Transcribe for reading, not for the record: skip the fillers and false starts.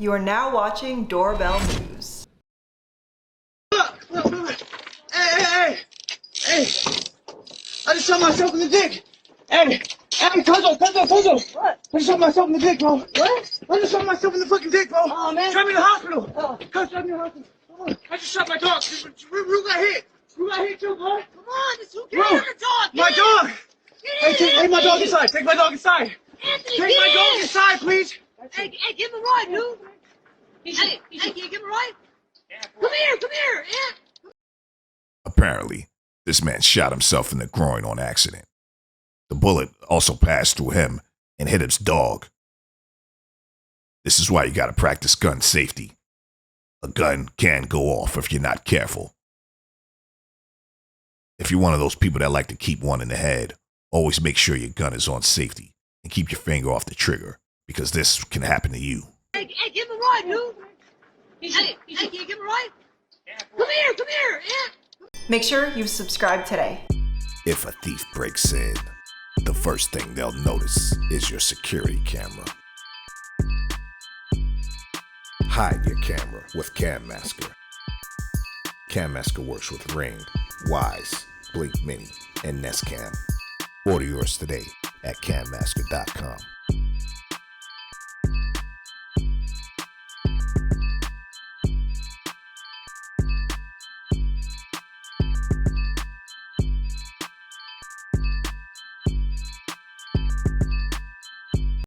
You are now watching Doorbell News. Hey! I just shot myself in the dick! Hey, Tozo! What? I just shot myself in the dick, bro. What? I just shot myself in the fucking dick, bro. Oh, man. Drive me to the hospital. Oh. Drive me to the hospital. Come on. I just shot my dog. Rue got hit. Rue got hit too, bro. Come on, just who cares? The dog. My dog. Take my dog inside. Take my dog inside. Anthony, take my dog inside, please. Hey, give him a ride, dude. Hey, can you give him a ride? Come here. Yeah. Apparently, this man shot himself in the groin on accident. The bullet also passed through him and hit his dog. This is why you gotta practice gun safety. A gun can go off if you're not careful. If you're one of those people that like to keep one in the head, always make sure your gun is on safety and keep your finger off the trigger, because this can happen to you. Hey, give him a ride, dude. Hey, can you give him a ride? Come here. Yeah. Make sure you've subscribed today. If a thief breaks in, the first thing they'll notice is your security camera. Hide your camera with Cam Masker. Cam Masker works with Ring, Wise, Blink Mini, and Nest Cam. Order yours today at cammasker.com.